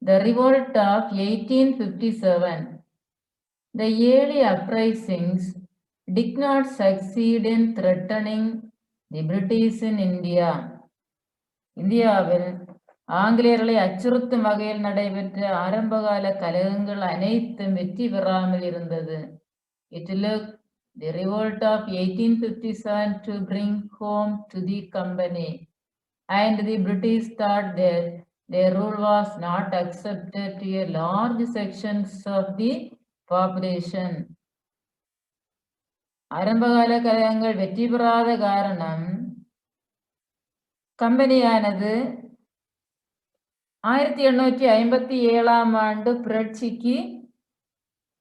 The revolt of 1857. The early uprisings did not succeed in threatening the British in India. இந்தியாவில் ஆங்கிலேயர்களை அச்சுறுத்தும் வகையில் நடைபெற்ற ஆரம்பகால கலகங்கள் அனைத்தும் வெற்றி பெறாமல் இருந்தது. It took the revolt of 1857 to bring home to the company, and the British thought that their rule was not accepted to a large sections of the population. ஆரம்பகால கலகங்கள் வெற்றி பெறாத காரணம் கம்பெனியானது 1857 ஆண்டு புரட்சிக்கு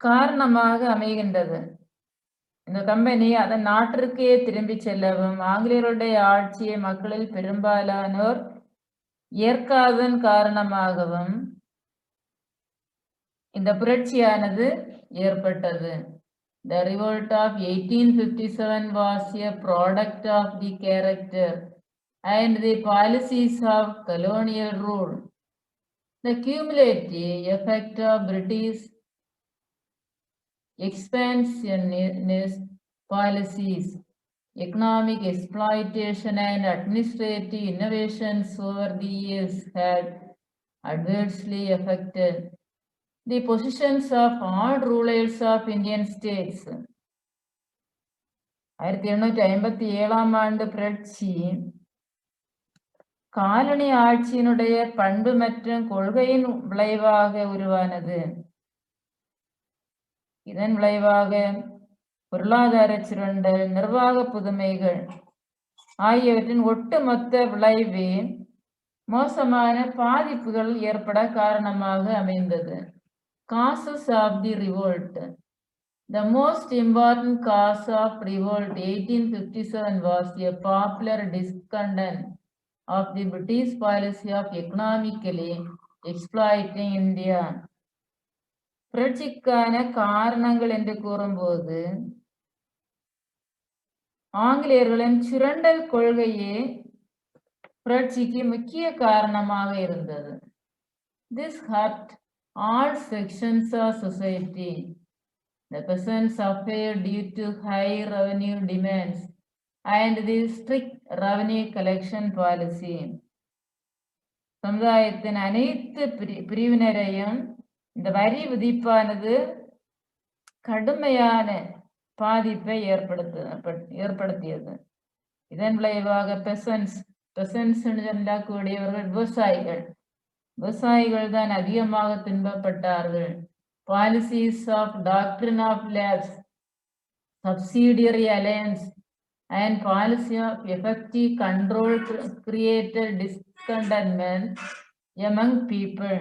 காரணமாக அமைகின்றது. இந்த கம்பெனி அதன் நாட்டிற்கே திரும்பி செல்லவும் ஆங்கிலேயருடைய ஆட்சியை மக்களில் பெரும்பாலானோர் ஏற்காதன் காரணமாகவும் இந்த புரட்சியானது ஏற்பட்டது. The revolt of 1857 was a product of the character and the policies of colonial rule. The cumulative effect of British expansionist policies, economic exploitation and administrative innovations over the years had adversely affected the positions of all rulers of Indian states. 1857 ஆண்டு புரட்சி colony ஆட்சியினுடைய பண்பு மற்றும் கொள்கையின் விளைவாக உருவானது. இதன் விளைவாக பொருளாதார சுரண்டல், நிர்வாக புதுமைகள் ஆகியவற்றின் ஒட்டுமொத்த விளைவே மோசமான பாதிப்புகள் ஏற்பட காரணமாக அமைந்தது. Causes of the revolt. The most important cause of revolt 1857 was a popular discontent of the British policy of economically exploiting India. புரட்சிக்கான காரணங்கள் என்று கூறும்போது ஆங்கிலேயர்களின் சுரண்டல் கொள்கையே புரட்சிக்கு முக்கிய காரணமாக இருந்தது. This hurt all sections of society. The peasants suffered due to high revenue demands and the strict revenue collection policy. சமுதாயத்தின் அனைத்து பிரிவினரையும் இந்த வரி விதிப்பானது கடுமையான பாதிப்பை ஏற்படுத்தியது. இதன் விளைவாக பெசன்ஸ் சொல்லக்கூடியவர்கள் விவசாயிகள் தான் அதிகமாக துன்பப்பட்டார்கள். Policies of doctrine of lapse, subsidiary alliance and policy of effective control created discontentment among people.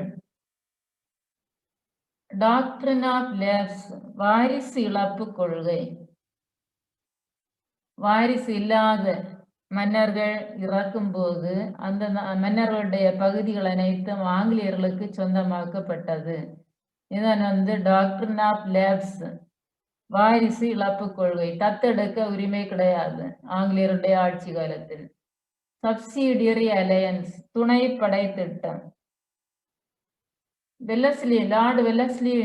Doctrine of lapse, வாரிசு இழப்பு கொள்கை. வாரிசு இல்லாத மன்னர்கள் இறக்கும் போது அந்த மன்னர்களுடைய பகுதிகள் அனைத்தும் ஆங்கிலேயர்களுக்கு சொந்தமாக்கப்பட்டது. இதன் டாக்டரின் ஆஃப் லேப்ஸ், வாரிசு இழப்பு கொள்கை. தத்தெடுக்க உரிமை கிடையாது ஆங்கிலேயருடைய ஆட்சி காலத்தில். சப்சிடியரி அலையன்ஸ், துணைப்படை திட்டம். லார்டு வெல்லஸ்லி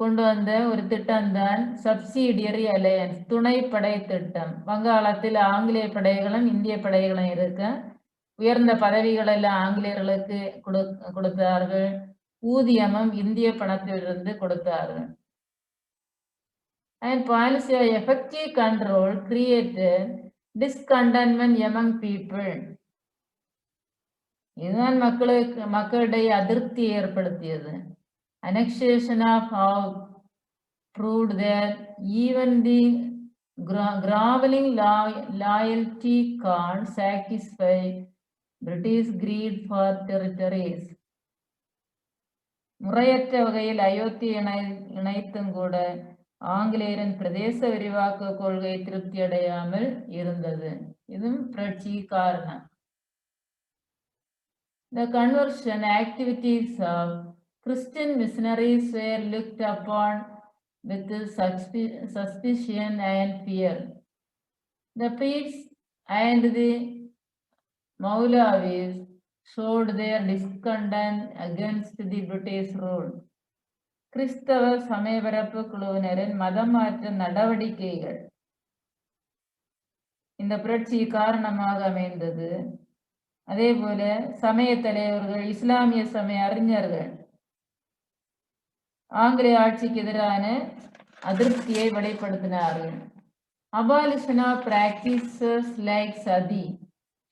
கொண்டு வந்த ஒரு திட்டம் தான் சப்சிடியரி அலையன்ஸ், துணைப்படை திட்டம். வங்காளத்தில் ஆங்கிலேய படைகளும் இந்திய படைகளும் இருக்க உயர்ந்த பதவிகள் எல்லாம் ஆங்கிலேயர்களுக்கு கொடுத்தார்கள். ஊதியமும் இந்திய பணத்திலிருந்து கொடுத்தார்கள். And policy of effective control created discontentment among people. இதுதான் மக்களிடையே அதிருப்தியை ஏற்படுத்தியது. Annexation of Howe proved that even the groveling loyalty can't satisfy British greed for territories. முறையற்ற வகையில் அயோத்தி இணைத்தும் கூட ஆங்கிலேயரின் பிரதேச விரிவாக்க கொள்கை திருப்தி அடையாமல் இருந்தது. இதுவும் புரட்சி காரணம். The conversion activities of Christian missionaries were looked upon with suspicion and fear. The priests and the Maulavis showed their discontent against the British rule. கிறிஸ்தவ சமயபரப்பு குழுவினரின் மதமாற்ற நடவடிக்கைகள் இந்த புரட்சி காரணமாக அமைந்தது. அதே போல சமய தலைவர்கள், இஸ்லாமிய சமய அறிஞர்கள் ஆங்கிலேய ஆட்சிக்கு எதிரான அதிருப்தியை வெளிப்படுத்தினார்கள். Abolition of practices like sati,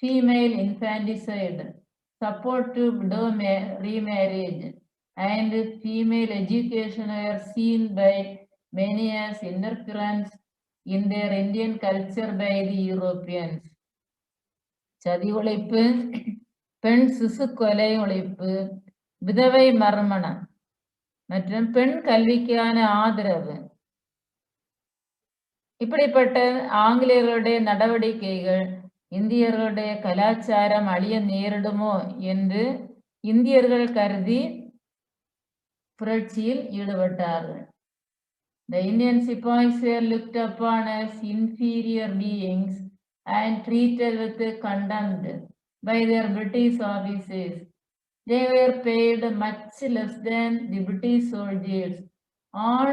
female infanticide, support to widow remarriage, and female education were seen by many as interference in their Indian culture by the Europeans. சதி ஒழிப்பு, பெண் சிசு கொலை ஒழிப்பு, விதவை மறுமணம் மற்றும் பெண் கல்விக்கான ஆதரவு, இப்படிப்பட்ட ஆங்கிலேயர்களுடைய நடவடிக்கைகள் இந்தியர்களுடைய கலாச்சாரம் அழிய நேரிடுமோ என்று இந்தியர்கள் கருதி புரட்சியில் ஈடுபட்டார்கள். The Indian Sepoys were looked upon as inferior beings and treated with contempt by their British officers. They were paid much less than the British soldiers. All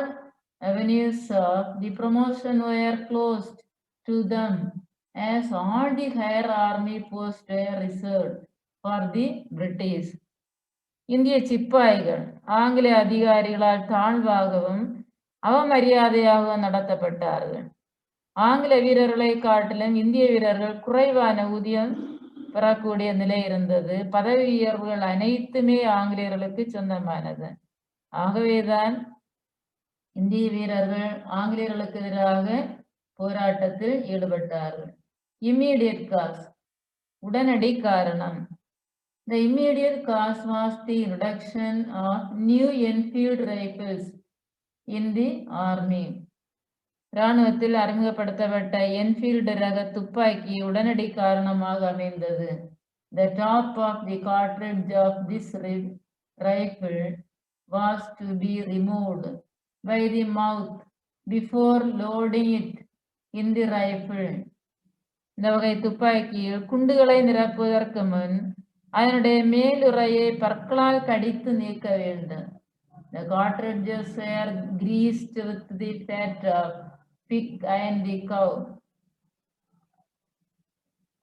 avenues of the promotion were closed to them, as all the higher army posts were reserved for the British. இந்திய சிப்பாய்கள் ஆங்கிலேய அதிகாரிகளால் தாழ்வாகவும் அவமரியாதையாகவும் நடத்தப்பட்டார்கள். ஆங்கில வீரர்களை காட்டிலும் இந்திய வீரர்கள் குறைவான ஊதியம் பெறக்கூடிய நிலை இருந்தது. பதவி உயர்வுகள் அனைத்துமே ஆங்கிலேயர்களுக்கு சொந்தமானது. ஆகவேதான் இந்திய வீரர்கள் ஆங்கிலேயர்களுக்கு எதிராக போராட்டத்தில் ஈடுபட்டார்கள். இம்மீடியட் காஸ், உடனடி காரணம். The immediate cause was the introduction of new Enfield rifles in the army. இராணுவத்தில் அறிமுகப்படுத்தப்பட்ட என்ஃபீல்டு ரக துப்பாக்கி உடனடி காரணமாக அமைந்தது. The top of the cartridge of this rifle was to be removed by the mouth before loading it in the rifle. இந்த வகை துப்பாக்கியில் குண்டுகளை நிரப்புவதற்கு முன் அதனுடைய மேலுறையை பற்களால் கடித்து நீக்க வேண்டும். The cartridges were greased with the fat of pig and the cow.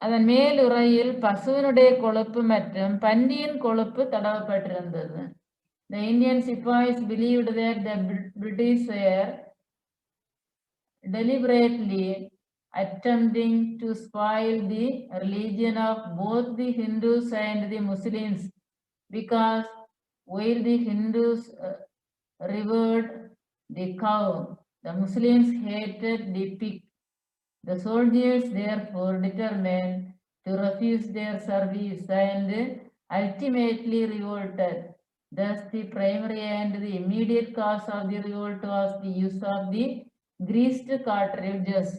அதன் மேலுறையில் பசுவினுடைய கொழுப்பு மற்றும் பன்றியின் கொழுப்பு தடவப்பட்டிருந்தது. The Indian Sepoys believed that the British were deliberately attempting to spoil the religion of both the Hindus and the Muslims, because while the Hindus revered the cow, the Muslims hated the pig. The soldiers therefore determined to refuse their service and ultimately revolted. Thus the primary and the immediate cause of the revolt was the use of the greased cartridges.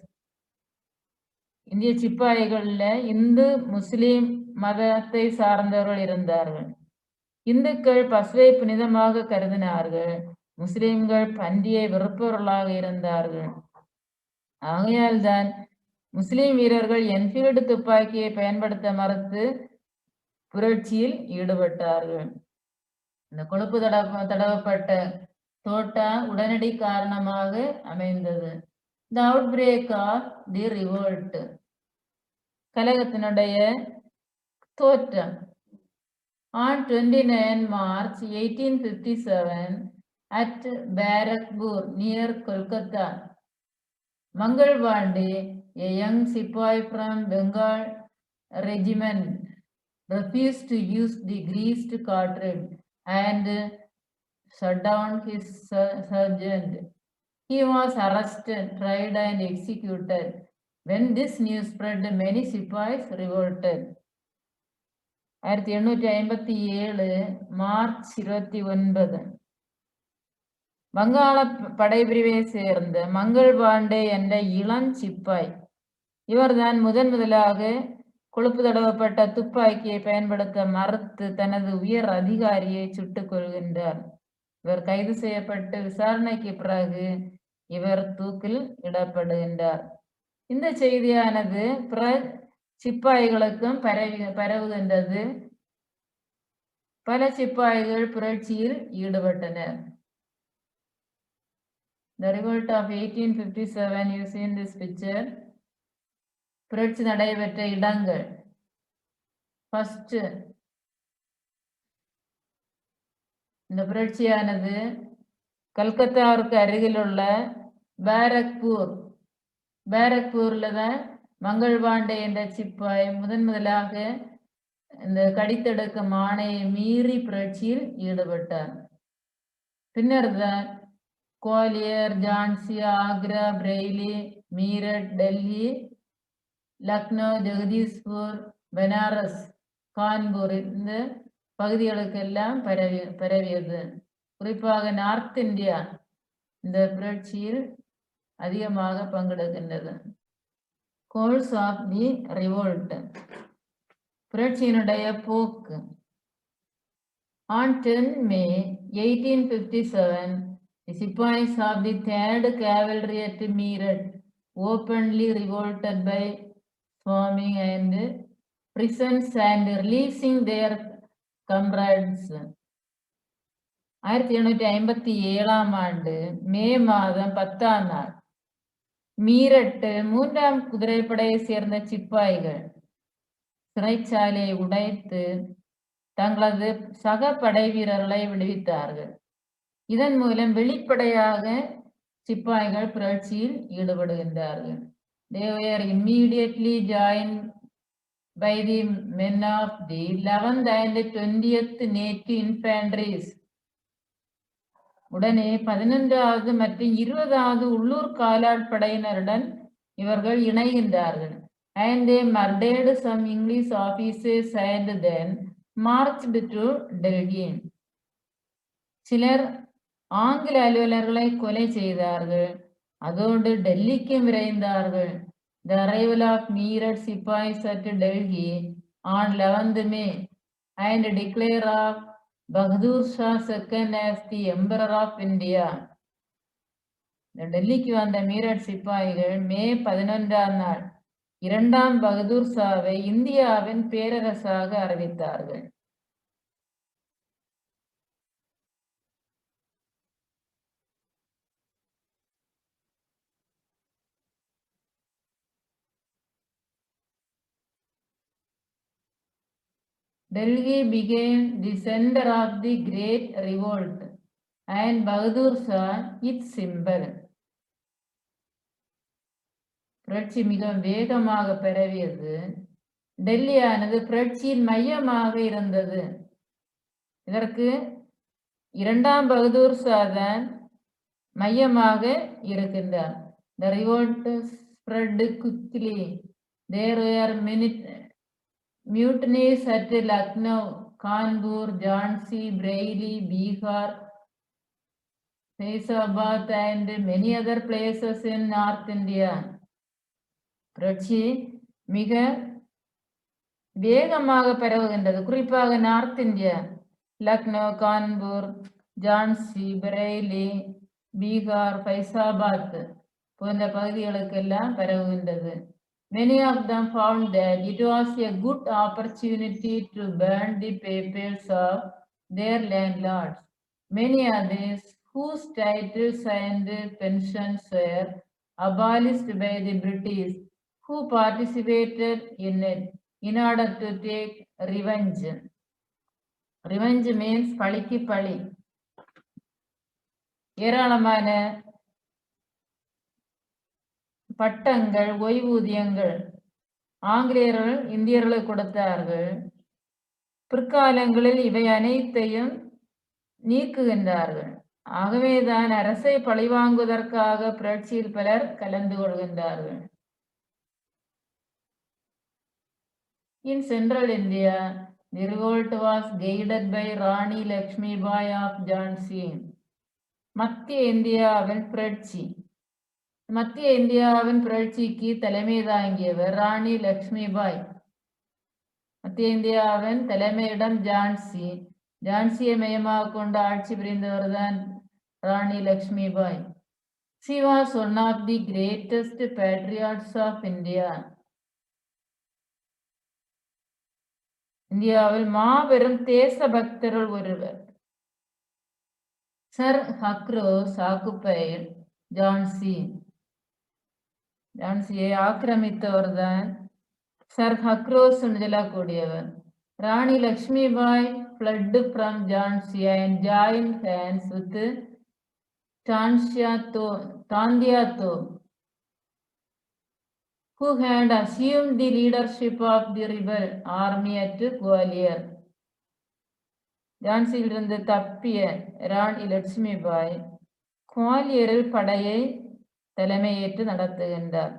இந்திய சிப்பாய்கள்ல இந்து முஸ்லிம் மதத்தை சார்ந்தவர்கள் இருந்தார்கள். இந்துக்கள் பசுவை புனிதமாக கருதினார்கள். முஸ்லிம்கள் பன்றியை வெறுப்பவர்களாக இருந்தார்கள். ஆகையால் தான் முஸ்லிம் வீரர்கள் என்ஃபீல்டு துப்பாக்கியை பயன்படுத்த மறுத்து புரட்சியில் ஈடுபட்டார்கள். இந்த கொழுப்பு தடவப்பட்ட தோட்டா உடனடி காரணமாக அமைந்தது. The outbreak of the revolt, கலகத்தினுடைய தோற்றம். On 29 March 1857 at Barakpur near Kolkata, Mangal Pandey, a young sepoy from Bengal regiment, refused to use the greased cartridge and shut down his sergeant. He was arrested, tried and executed. When this news spread, many sepoys revolted. 1857 March 29 வங்காள படைப்பிரிவை சேர்ந்த மங்கள் பாண்டே என்ற இளம் சிப்பாய், இவர்தான் முதலாக கொழுப்பு தடவப்பட்ட துப்பாக்கியை பயன்படுத்த மறுத்து தனது உயர் அதிகாரியை சுட்டுக் கொள்கின்றார். இவர் கைது செய்யப்பட்டு விசாரணைக்கு பிறகு இவர் தூக்கில் இடப்படுகின்றார். இந்த செய்தியானது பிற சிப்பாய்களுக்கும் பரவுகின்றது. பல சிப்பாய்கள் புரட்சியில் ஈடுபட்டனர். The revolt of 1857, you see in this picture. புரட்சி நடைபெற்ற இடங்கள். ஃபர்ஸ்ட் இந்த புரட்சியானது கல்கத்தாவுக்கு அருகிலுள்ள பேரக்பூர்ல தான் மங்கள் பாண்டே என்ற சிப்பாய் முதலாக இந்த கடித்தெடுக்கும் ஆணையை மீறி புரட்சியில் ஈடுபட்டார். பின்னர் தான் குவாலியர், ஜான்சி, ஆக்ரா, பிரெய்லி, மீரட், டெல்லி, லக்னோ, ஜெகதீஷ்பூர், பனாரஸ், கான்பூர் இந்த பகுதிகளுக்கெல்லாம் பரவியது. குறிப்பாக நார்த் இந்தியா இந்த புரட்சியில் அதிகமாக பங்கெடுக்கின்றது. கோல்ஸ் ஆஃப் தி ரிவோல்ட், புரட்சியினுடைய போக்கு. On 10 May 1857, the Sepoys of the 3rd Cavalry at Meerut openly revolted by storming and prisons and releasing their comrades. 1857 மே மாதம் 10ஆம் நாள் மீரட் 3ஆம் குதிரைப்படையை சேர்ந்த சிப்பாய்கள் சிறைச்சாலையை உடைத்து தங்களது சக படை வீரர்களை விடுவித்தார்கள். இதன் மூலம் வெளிப்படையாக சிப்பாய்கள் புரட்சியில் ஈடுபடுகின்றார்கள். They were immediately joined by the men of the 11th and 20th Native Infantries. உடனே 11வது மற்றும் 20வது உள்ளூர் காலாட்படையினருடன் இவர்கள் இணைகின்றார்கள். And they murdered some English officers and then marched to Delhi. சிலர் ஆங்கில அலுவலர்களை கொலை செய்தார்கள். அதோடு டெல்லிக்கும் விரைந்தார்கள். The arrival of Meerut Sepoys at Delhi on 11th May and declare of Bahadur Shah II as the Emperor of India. டெல்லிக்கு வந்த மீரட் சிப்பாய்கள் மே 11ஆம் நாள் 2ஆம் பகதூர் ஷாவை இந்தியாவின் பேரரசாக அறிவித்தார்கள். Delhi became the center of the Great Revolt and Bahadur Shah its symbol. புரட்சி மிக வேகமாக பரவியது. டெல்லியானது புரட்சியின் மையமாக இருந்தது. இதற்கு 2ஆம் பகதூர் ஷா தான் மையமாக இருக்கின்றார். The revolt spread quickly. There were mutinies at Lucknow, Kanpur, Jhansi, Bareilly, Bihar, Faizabad and many other places in North India. புரட்சி மிக வேகமாக பரவுகின்றது. குறிப்பாக நார்த் இந்தியா, லக்னோ, கான்பூர், ஜான்சி, பரேலி, பீகார், ஃபைசாபாத் போன்ற பகுதிகளுக்கெல்லாம் பரவுகின்றது. Many of them found that it was a good opportunity to burn the papers of their landlords. Many others whose titles and pensions were abolished by the British who participated in it in order to take revenge. Revenge means பழிக்கு பழி. ஏராளமான பட்டங்கள், ஓய்வூதியங்கள் ஆங்கிலேயர்கள் இந்தியர்களுக்கு கொடுத்தார்கள். பிற்காலங்களில் இவை அனைத்தையும் நீக்குகின்றார்கள். ஆகவேதான் அரசை பழிவாங்குவதற்காக புரட்சியில் பலர் கலந்து கொள்கின்றார்கள். In central India, the revolt was guided by Rani Lakshmi Bai of Jhansi. மத்திய இந்தியாவின் புரட்சிக்கு தலைமை தாங்கியவர் ராணி லக்ஷ்மி பாய். மத்திய இந்தியாவின் தலைமையிடம் ஜான்சி. ஜான்சியை மையமாக கொண்டு ஆட்சி புரிந்தவர் தான் ராணி லக்ஷ்மி பாய். She was one of the greatest patriots of India. இந்தியாவில் மாபெரும் தேசபக்தருள் ஒருவர். Sir Hugh Rose occupied Jhansi. ஜான்சியை ஆக்கிரமித்தவர் தான் சர் ஹக்ரோஸ் சொல்லக்கூடியவர். Rani Lakshmibai fled from Jhansi and joined hands with Tandya Tope, who had assumed the leadership of the rebel army at Gwalior. ஜான்சியிலிருந்து தப்பிய ராணி லட்சுமிபாய் குவாலியரில் படையை தலைமையேற்று நடத்துகின்றார்.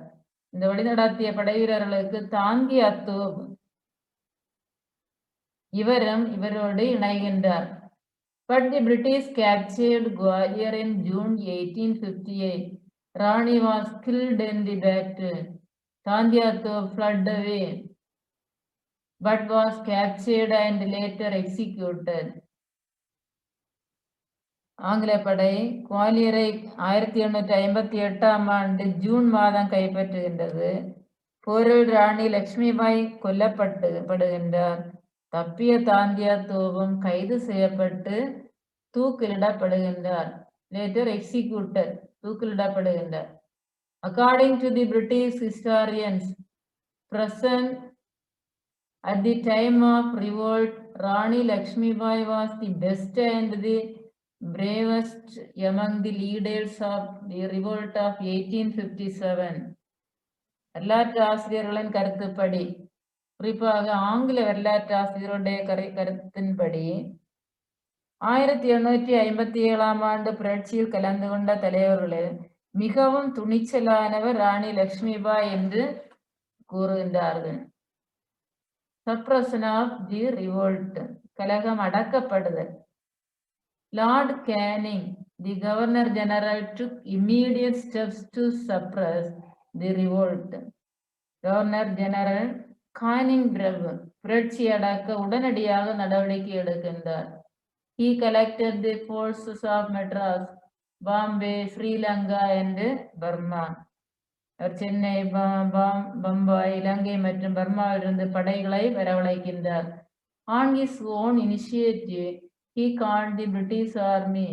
இந்த வழி நடத்திய படை வீரர்களுக்கு தாந்தியா தோப் இவரும் இவரோடு இணைகின்றார். But the British captured Gwalior in June 1858. Rani was killed in the battle. Tandya Tope fled away, but was captured and later executed. ஆங்கில படை குவாலியரை 1858ஆம் ஆண்டு ஜூன் மாதம் கைப்பற்றுகின்றது. போரில் ராணி லட்சுமிபாய் கொல்லப்படுகின்றார். தப்பிய தாந்தியா தோபும் கைது செய்யப்பட்டு தூக்கிலிடப்படுகின்றார். லேட்டர் எக்ஸிக்யூட்டட், தூக்கிலிடப்படுகின்றார். According to the British historians present at the time of revolt, Rani Lakshmibai was the best and the bravest among the leaders of the revolt of 1857. வரலாற்று ஆசிரியர்களின் கருத்துப்படி, குறிப்பாக ஆங்கில வரலாற்று ஆசிரியருடைய கருத்தின்படி 1857ஆம் ஆண்டு புரட்சியில் கலந்து கொண்ட தலைவர்களில் மிகவும் துணிச்சலானவர் ராணி லக்ஷ்மிபாய் என்று கூறுகின்றார்கள். சப்ரஷன் ஆஃப் தி ரிவோல்ட், கலகம் அடக்கப்படுதல். Lord Canning, the governor general, took immediate steps to suppress the revolt. Governor general Canning பிரபு புரட்சி அடக்க உடனடியாக நடவடிக்கை எடுக்கின்றார். He collected the forces of Madras, Bombay, Sri Lanka and Burma. அவர் சென்னை, பம்பாய், இலங்கை மற்றும் பர்மாவிலிருந்து படைகளை வரவழைக்கின்றார். On his own initiative, he called the British Army,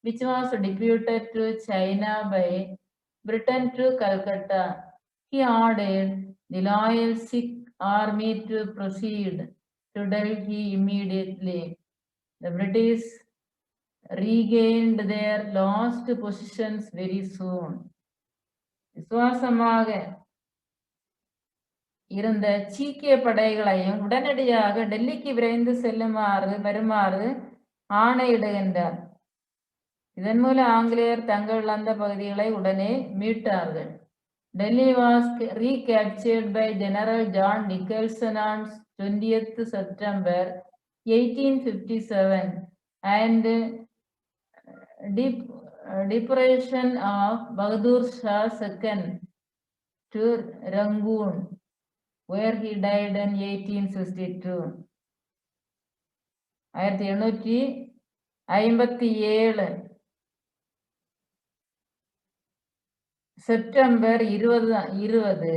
which was deputed to China by Britain, to Calcutta. He ordered the loyal Sikh army to proceed to Delhi immediately. The British regained their lost positions very soon. விசுவாசமாக இருந்த சீக்கிய படைகளையும் உடனடியாக டெல்லிக்கு விரைந்து வருமாறு ஆணையிடுகின்றார். இதன் மூலம் ஆங்கிலேயர் தங்கள் இழந்த பகுதிகளை உடனே மீட்டார்கள். Delhi was recaptured by General John Nicholson on 20th September 1857 and deportation of Bahadur Shah II to Rangoon, where he died in 1862. 1857 September 20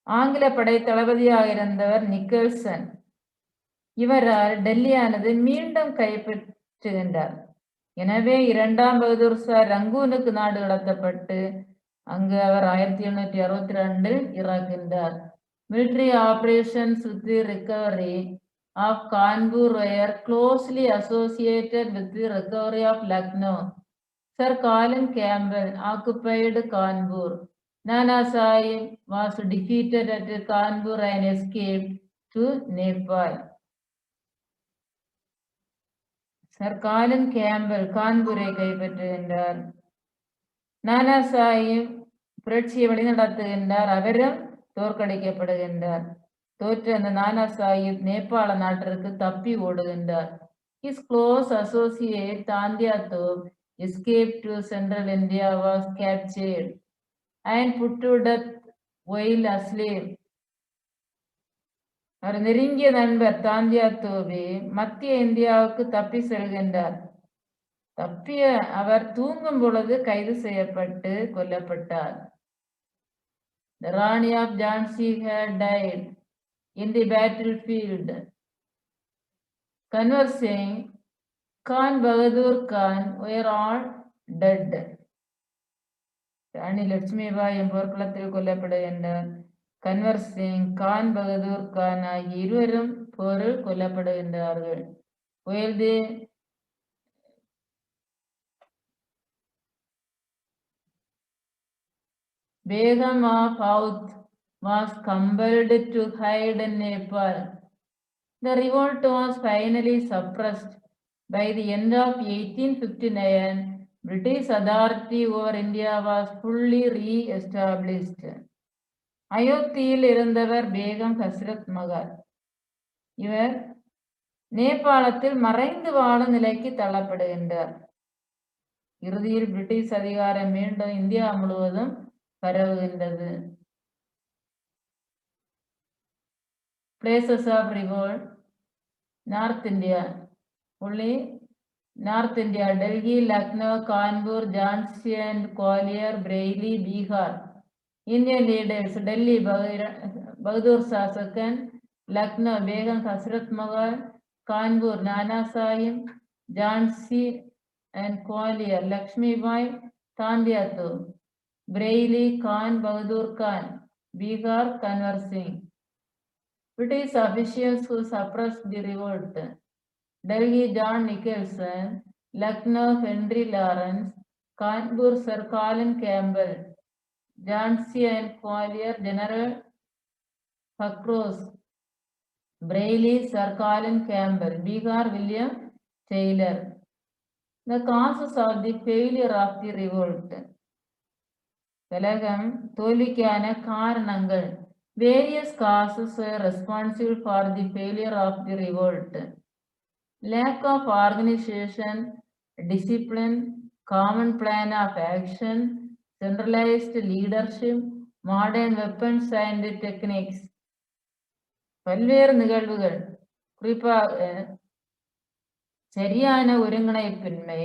ஆங்கில படை தளபதியாக இருந்தவர் நிக்கல்சன். இவரால் டெல்லியானது மீண்டும் கைப்பற்றுகின்றார். எனவே 2ஆம் பகதூர் ஷா ரங்கூனுக்கு நாடு கடத்தப்பட்டு அங்கு அவர் 1862 இறக்கின்றார். Military operations with the recovery of Kanpur were closely associated with the recovery of Lucknow. Sir Colin Campbell occupied Kanpur. Nana Sahib was defeated at Kanpur and escaped to Nepal. Sir Colin Campbell கான்பூரை கைப்பற்றுகின்றார். Nana Sahib புரட்சியை வழிநடத்துகின்றார். அவரும் தோற்கடிக்கப்படுகின்றார். தோற்ற அந்த நானா சாஹிப் நேபாள நாட்டிற்கு தப்பி ஓடுகின்றார். His close associate Tandya Tope escaped to central India, was captured and put to death while asleep. அவர் நெருங்கிய நண்பர் தாந்தியா தோபே மத்திய இந்தியாவுக்கு தப்பி செல்கின்றார். தப்பிய அவர் தூங்கும் பொழுது கைது செய்யப்பட்டு கொல்லப்பட்டார். The Rani of Jhansi had died in the battlefield. Kanwar Singh, Khan Bahadur Khan were all dead. Rani Lakshmi Bai Porkulathil Kollapadayanda, Kanwar Singh, Khan Bahadur Khan ആകിയ ഇരുവരും പോരിൽ കൊല്ലപ്പെടുകിன்றார்கள். While the Begum of Oudh was compelled to hide in Nepal, the revolt was finally suppressed. By the end of 1859, British authority over India was fully re-established. அயோத்தியில் இருந்தவர் பேகம் ஹஸ்ரத் மகால். இவர் நேபாளத்தில் மறைந்து வாழும் நிலைக்கு தள்ளப்படுகின்றார். இறுதியில் British அதிகாரம் மீண்டும் இந்தியா முழுவதும் பரவுகின்றது. Places of revolt: North India. Only North India: Delhi, Lucknow, Kanpur, Jhansi and Gwalior, Bareilly, Bihar. Indian leaders: Delhi, Bahadur Shah II, Lucknow, Begum Hasrat Mahal, Kanpur, Nana Sahib, Jhansi and Gwalior, Lakshmi Bai, Tandyato, Bareilly, Khan Bahadur Khan, Bihar, Kanwar Singh. British officials who suppressed the revolt: Delhi, John Nicholson, Lucknow, Henry Lawrence, Kanpur, Sir Colin Campbell, Jhansi and Gwalior, General Hakros, Bareilly, Sir Colin Campbell, Bihar, William Taylor. The causes of the failure of the revolt. கலகம் தோல்விக்கான காரணங்கள். Various causes were responsible for the failure of the revolt. Lack of organization, discipline, common plan of action, centralized leadership, modern weapons and techniques. பல்வேறு நிகழ்வுகள், குறிப்பாக சரியான ஒருங்கிணைப்பின்மை,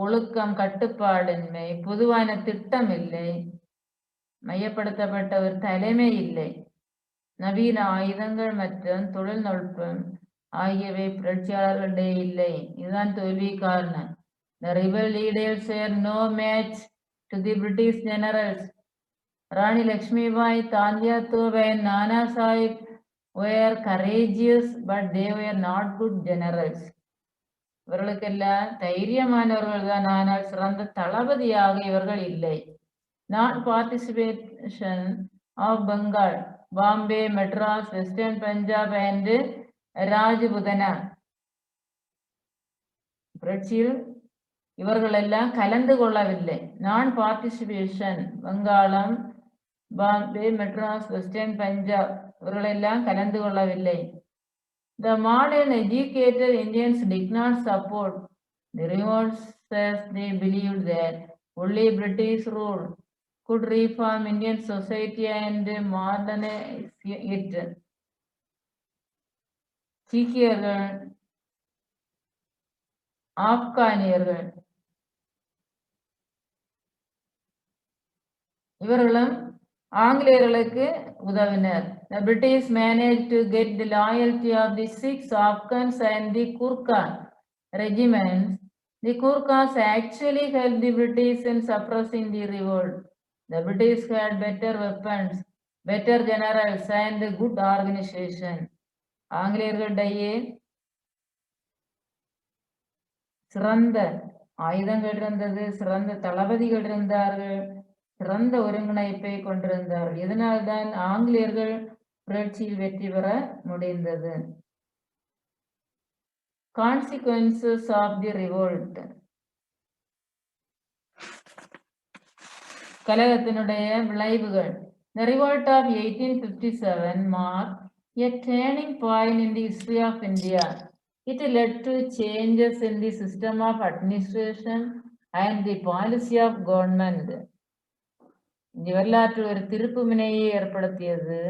ஒழுக்கம், கட்டுப்பாடின்மை, பொதுவான திட்டம் இல்லை, மையப்படுத்தப்பட்ட ஒரு தலைமை இல்லை, நவீன ஆயுதங்கள் மற்றும் தொழில்நுட்பம் ஆகியவை புரட்சியாளர்களிடையே இல்லை. இதுதான் தோல்வி காரணம். The rebel leaders were no match to the British generals. Rani Lakshmi Bai, Tandyato and Nana Sahib were courageous, but they were not good generals. இவர்களுக்கெல்லாம் தைரியமானவர்கள் தான், ஆனால் சிறந்த தளபதியாக இவர்கள் இல்லை. Not participation of Bengal, Bombay, Madras, Western Punjab and Rajputana. புரட்சியில் இவர்கள் எல்லாம் கலந்து கொள்ளவில்லை. நான் பார்ட்டிசிபேஷன், வங்காளம், பாம்பே, மெட்ராஸ், வெஸ்டர்ன் பஞ்சாப், இவர்கள் எல்லாம் கலந்து கொள்ளவில்லை. The modern educated Indians did not support the revolts as they believed that only British rule could reform Indian society and modernize it. சீக்கியர்கள், ஆப்கானியர்கள் இவர்களும் ஆங்கிலேயர்களுக்கு உதவினர். The British managed to get the loyalty of the Sikhs, Afghans and the Gurkha regiments. The Gurkhas actually helped the British in suppressing the revolt. The British had better weapons, better generals and good organization. ஆங்கிலேயர்களிடையே சிறந்த ஆயுதங்கள் இருந்தது, சிறந்த தளபதிகள் இருந்தார்கள், சிறந்த ஒருங்கிணைப்பை கொண்டிருந்தார்கள். இதனால்தான் ஆங்கிலேயர்கள் புரட்சியில் வெற்றி பெற முடிந்தது. Consequences of the revolt. கலகத்தினுடைய விளைவுகள். The revolt of 1857 marked a turning point in the history of India. It led to changes in the system of administration and the policy of government. இந்த வரலாற்று ஒரு திருப்பு முனையை ஏற்படுத்தியது.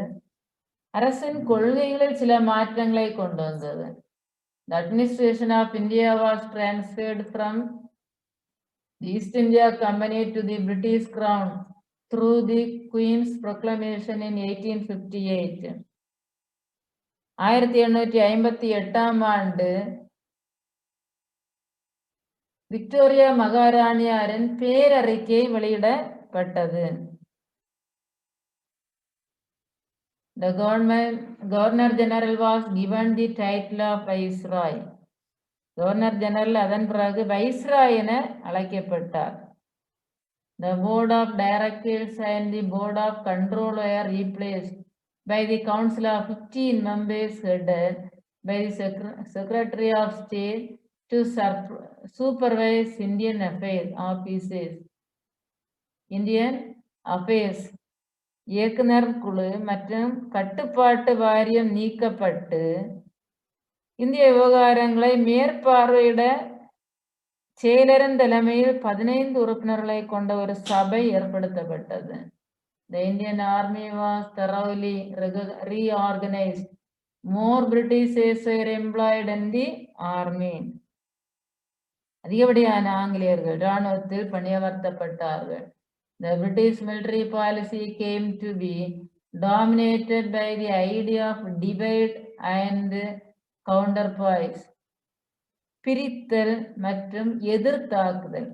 அரசின் கொள்கைகளில் சில மாற்றங்களை கொண்டு வந்தது. The administration of India was transferred from the East India Company to the British Crown through the Queen's Proclamation in 1858. 1858 Victoria மகாராணியாரின் பேரறிக்கை வெளியிடப்பட்டது. The Governor General was given the title of Viceroy. Governor General அதன் பிறகு viceroy என அழைக்கப்பட்டார். The Board of Directors and the Board of Control were replaced by the Council of 15 members headed by the Secretary of State to supervise Indian Affairs offices. Indian Affairs இயக்குனர் குழு மற்றும் கட்டுப்பாட்டு வாரியம் நீக்கப்பட்டு இந்திய விவகாரங்களை மேற்பார்வையிட செயலரின் தலைமையில் 15 உறுப்பினர்களை கொண்ட ஒரு சபை ஏற்படுத்தப்பட்டது. The Indian Army was thoroughly reorganized. More Britishers were employed in the army. அதிகப்படியான ஆங்கிலேயர்கள் இராணுவத்தில் பணியமர்த்தப்பட்டார்கள். The British military policy came to be dominated by the idea of divide and counterpoise. பிரித்தல் மற்றும் எதிர்த்தாக்குதல்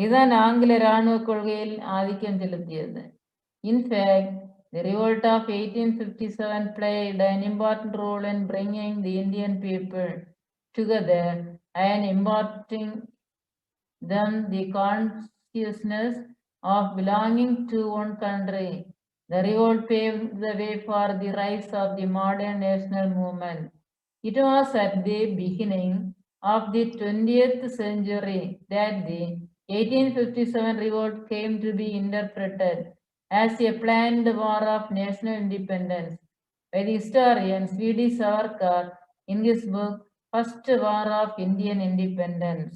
இதுதான் ஆங்கில இராணுவ கொள்கையில் ஆதிக்கம் செலுத்தியது. In fact, the revolt of 1857 played an important role in bringing the Indian people together and imparting them the consciousness of belonging to one country. The revolt paved the way for the rise of the modern national movement. It was at the beginning of the 20th century that the 1857 revolt came to be interpreted as a planned war of national independence by the historian V.D. Savarkar in his book First War of Indian Independence.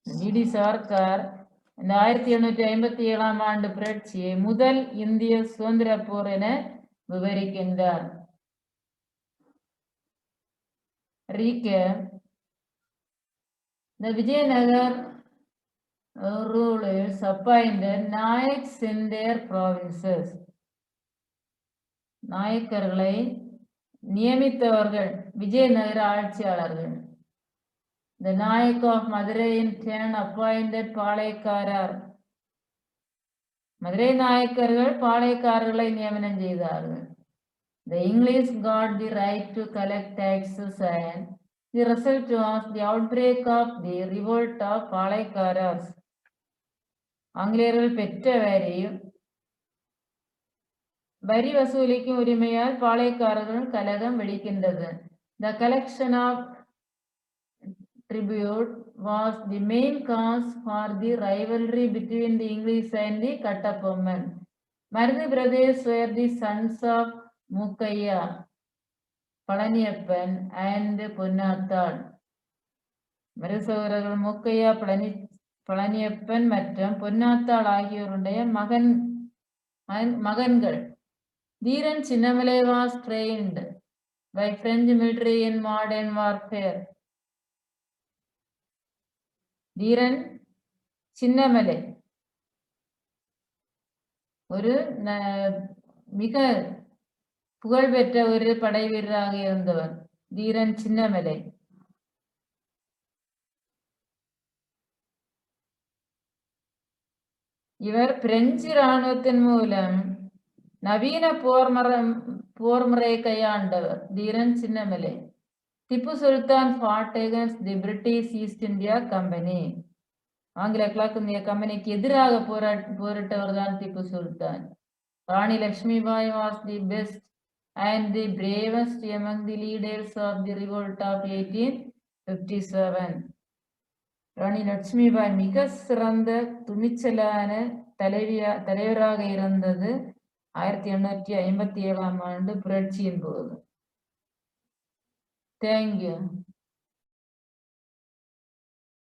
V.D. Savarkar இந்த 1857 ஆண்டு புரட்சியை முதல் இந்திய சுதந்திர போர் என விவரிக்கின்றார். Recap. The Vijayanagar rulers appointed Nayaks in their provinces. நாயக்கர்களை நியமித்தவர்கள் Vijayanagara ஆட்சியாளர்கள். The Nayak of Madurai in turn appointed பாளையக்காரர். Madurai நாயக்கர்கள் பாளையக்காரர்களை நியமனம் செய்தார்கள். The English got the right to collect taxes and the result was the outbreak of the revolt of பாளையக்காரர். ஆங்கிலேயர்கள் பெற்ற வரி வசூலிக்கும் உரிமையால் பாளையக்காரர்கள் கலகம் வெடிக்கின்றது. The collection of tribute was the main cause for the rivalry between the English and the Kattapomman. Marudhi brothers were the sons of Mukkaya, Palaniyappan and Ponnathal. Marudhu சகோதரர்கள் முக்கையா பழனியப்பன் மற்றும் பொன்னாத்தாள் ஆகியோருடைய மகன்கள். Dhiran Chinnamalai was trained by French military in modern warfare. Dhiran Chinnamalai ஒரு மிக புகழ்பெற்ற ஒரு படை வீரராக இருந்தவர். தீரன் சின்னமலை. இவர் பிரெஞ்சு இராணுவத்தின் மூலம் நவீன போர் முறையை கையாண்டவர். Dheeran Chinnamalai. Tipu Sultan fought against the British East India Company. ஆங்கில கிழக்கிந்திய கம்பெனிக்கு எதிராக போரிட்டவர் தான் திப்பு சுல்தான். ராணி Lakshmibai was the best and the bravest among the leaders of the revolt of 1857. ராணி லட்சுமிபாய் மிக சிறந்த துணிச்சலான தலைவராக இருந்தது 1857 ஆண்டு புரட்சியின் போது. Thank you.